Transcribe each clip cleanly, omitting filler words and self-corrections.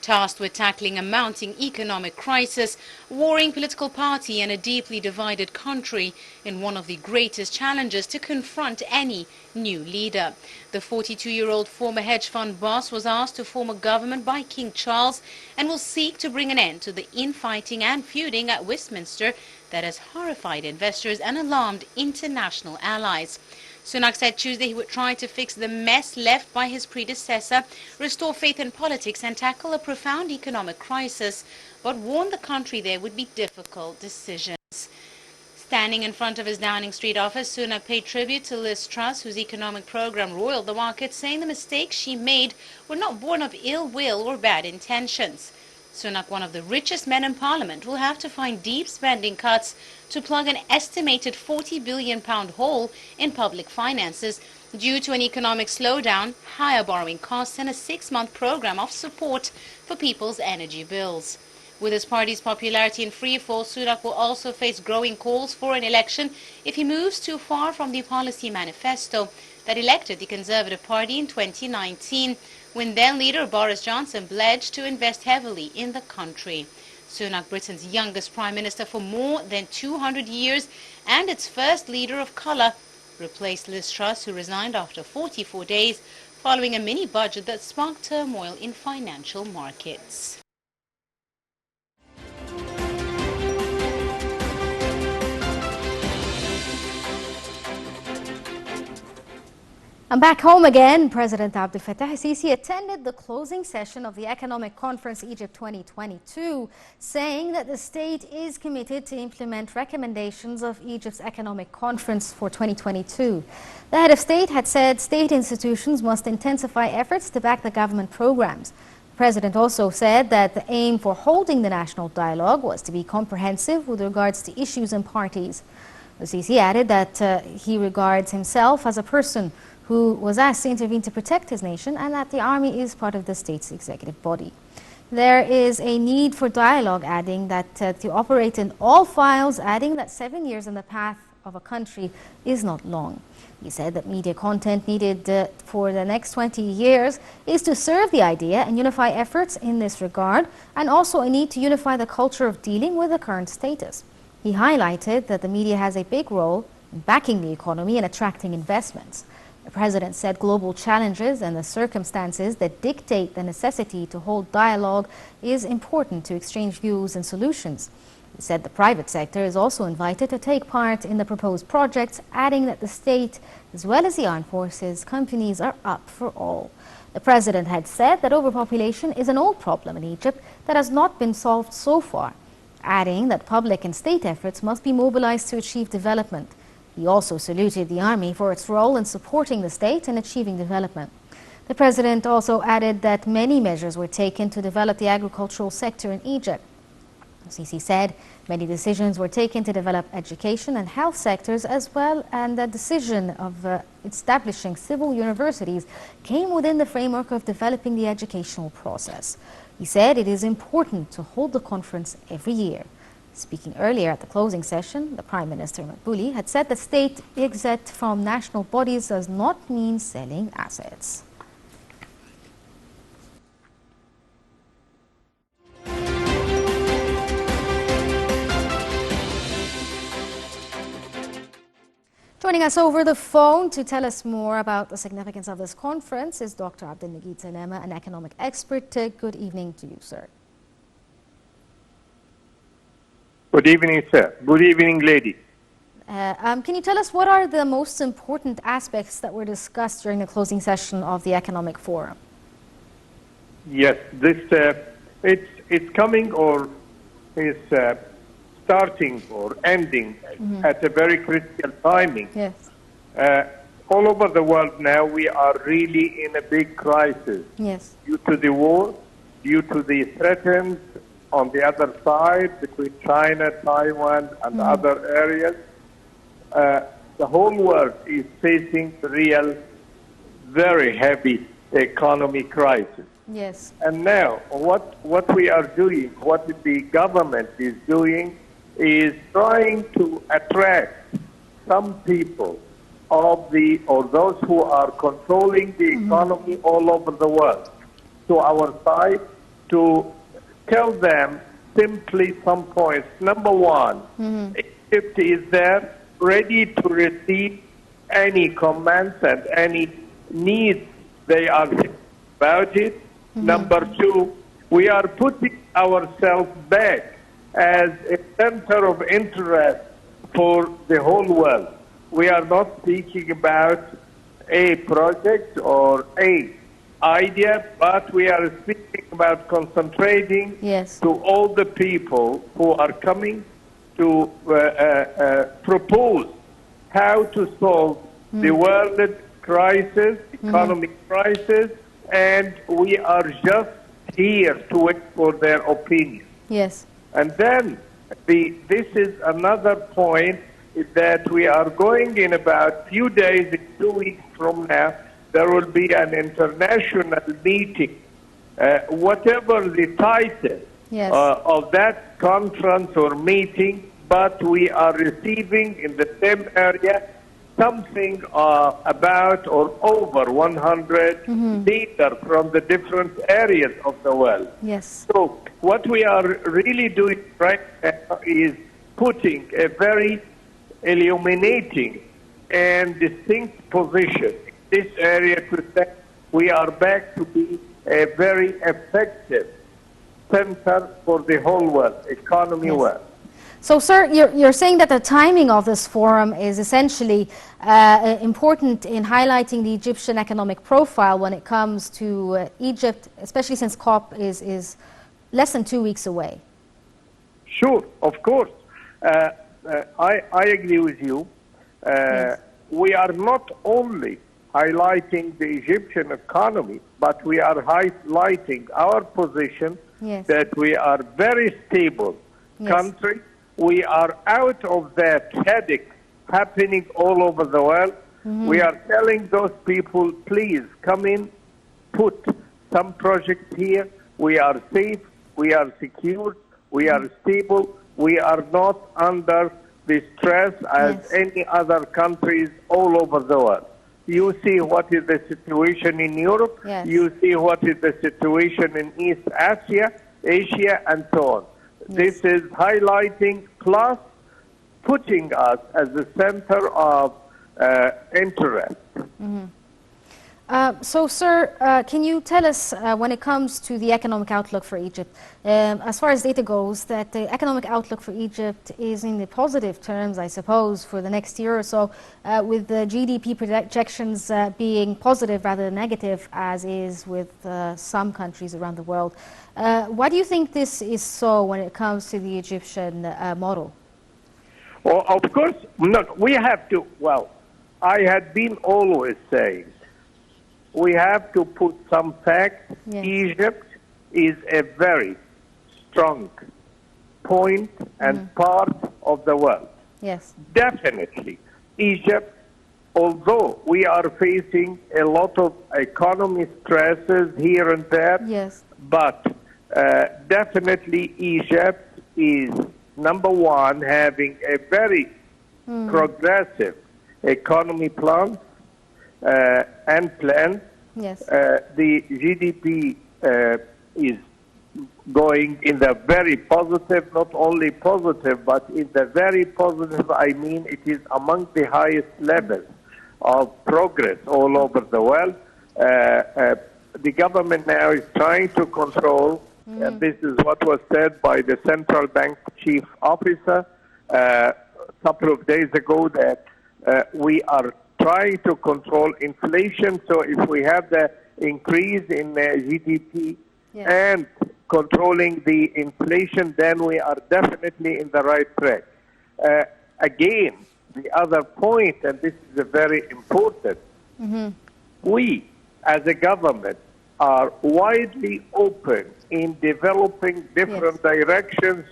tasked with tackling a mounting economic crisis, warring political party and a deeply divided country in one of the greatest challenges to confront any new leader. The 42-year-old former hedge fund boss was asked to form a government by King Charles and will seek to bring an end to the infighting and feuding at Westminster that has horrified investors and alarmed international allies. Sunak said Tuesday he would try to fix the mess left by his predecessor, restore faith in politics and tackle a profound economic crisis, but warned the country there would be difficult decisions. Standing in front of his Downing Street office, Sunak paid tribute to Liz Truss, whose economic program roiled the market, saying the mistakes she made were not born of ill will or bad intentions. Sunak, one of the richest men in Parliament, will have to find deep spending cuts to plug an estimated £40 billion hole in public finances due to an economic slowdown, higher borrowing costs and a 6-month program of support for people's energy bills. With his party's popularity in freefall, Sunak will also face growing calls for an election if he moves too far from the policy manifesto that elected the Conservative Party in 2019, when then-leader Boris Johnson pledged to invest heavily in the country. Sunak, Britain's youngest Prime Minister for more than 200 years and its first leader of colour, replaced Liz Truss, who resigned after 44 days following a mini-budget that sparked turmoil in financial markets. And back home again, President Abdel attended the closing session of the Economic Conference Egypt 2022, saying that the state is committed to implement recommendations of Egypt's Economic Conference for 2022. The head of state had said state institutions must intensify efforts to back the government programs. The president also said that the aim for holding the national dialogue was to be comprehensive with regards to issues and parties. Sisi added that he regards himself as a person who was asked to intervene to protect his nation, and that the army is part of the state's executive body. There is a need for dialogue, adding that to operate in all files, adding that 7 years in the path of a country is not long. He said that media content needed for the next 20 years is to serve the idea and unify efforts in this regard, and also a need to unify the culture of dealing with the current status. He highlighted that the media has a big role in backing the economy and attracting investments. The president said global challenges and the circumstances that dictate the necessity to hold dialogue is important to exchange views and solutions. He said the private sector is also invited to take part in the proposed projects, adding that the state, as well as the armed forces, companies are up for all. The president had said that overpopulation is an old problem in Egypt that has not been solved so far, adding that public and state efforts must be mobilized to achieve development. He also saluted the army for its role in supporting the state and achieving development. The president also added that many measures were taken to develop the agricultural sector in Egypt. Sisi said many decisions were taken to develop education and health sectors as well, and the decision of establishing civil universities came within the framework of developing the educational process. He said it is important to hold the conference every year. Speaking earlier at the closing session, the Prime Minister Maguid had said the state exit from national bodies does not mean selling assets. Joining us over the phone to tell us more about the significance of this conference is Dr. Abdel, Salama, an economic expert. Good evening to you, sir. Good evening, sir. Good evening, lady. Can you tell us what are the most important aspects that were discussed during the closing session of the Economic Forum? Yes, this it's coming or is starting or ending at a very critical timing. Yes. All over the world now, we are really in a big crisis. Yes. Due to the war, due to the threats on the other side between China, Taiwan, and other areas. The whole world is facing real, very heavy economy crisis. Yes. And now, what we are doing, what the government is doing, is trying to attract some people or those who are controlling the economy all over the world to our side to tell them simply some points. Number one, Egypt is there ready to receive any comments and any needs they are thinking about it. Number two, we are putting ourselves back as a center of interest for the whole world. We are not speaking about a project or a idea, but we are speaking about concentrating to all the people who are coming to propose how to solve the world crisis, economic crisis, and we are just here to wait for their opinion. Yes. And then this is another point that we are going in about few days, 2 weeks from now, there will be an international meeting. Whatever the title of that conference or meeting, but we are receiving in the same area something about or over 100 leaders from the different areas of the world. Yes. So what we are really doing right now is putting a very illuminating and distinct position in this area to say we are back to be a very effective center for the whole world, economy world. So, sir, you're saying that the timing of this forum is essentially important in highlighting the Egyptian economic profile when it comes to Egypt, especially since COP is less than 2 weeks away. Sure, of course. I agree with you. We are not only highlighting the Egyptian economy, but we are highlighting our position that we are very stable country. We are out of that headache happening all over the world. We are telling those people, please come in, put some projects here. We are safe, we are secure, we are stable. We are not under the stress as any other countries all over the world. You see what is the situation in Europe. You see what is the situation in East Asia, and so on. This is highlighting plus putting us as the center of interest. So, sir, can you tell us when it comes to the economic outlook for Egypt, as far as data goes, that the economic outlook for Egypt is in the positive terms, I suppose, for the next year or so, with the GDP projections being positive rather than negative, as is with some countries around the world. Why do you think this is so when it comes to the Egyptian model? Well, of course, we have to, I had been always saying, we have to put some facts. Egypt is a very strong point and part of the world. Definitely. Egypt, although we are facing a lot of economic stresses here and there, but definitely Egypt is number one, having a very progressive economy plan. And plan. The GDP is going in the very positive, not only positive, but in the very positive, I mean it is among the highest levels of progress all over the world. The government now is trying to control, and this is what was said by the central bank chief officer a couple of days ago, that we are trying to control inflation. So if we have the increase in GDP and controlling the inflation, then we are definitely in the right track. Again, the other point, and this is very important, we as a government are widely open in developing different directions,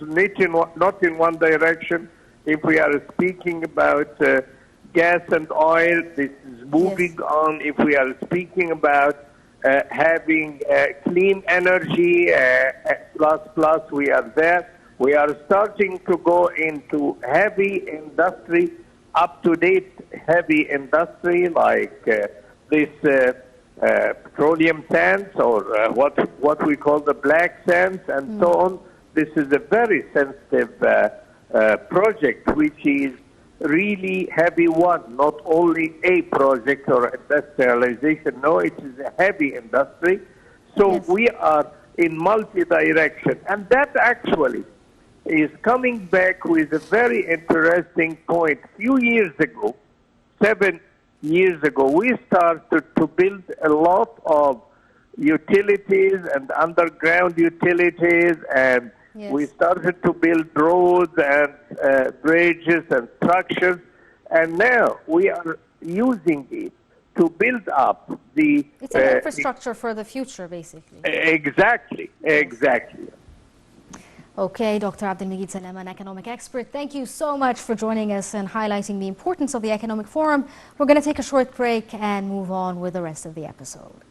not in one direction. If we are speaking about gas and oil, this is moving on. If we are speaking about having clean energy, plus, we are there. We are starting to go into heavy industry, up-to-date heavy industry, like this petroleum sands or what we call the black sands and so on. This is a very sensitive project, which is really heavy one, not only a project or industrialization. No, it is a heavy industry. So we are in multi-direction. And that actually is coming back with a very interesting point. A few years ago, 7 years ago, we started to build a lot of utilities and underground utilities, and we started to build roads and bridges and structures, and now we are using it to build up the... It's an infrastructure for the future, basically. Exactly. Okay, Dr. Abdel Salama, an economic expert, thank you so much for joining us and highlighting the importance of the Economic Forum. We're going to take a short break and move on with the rest of the episode.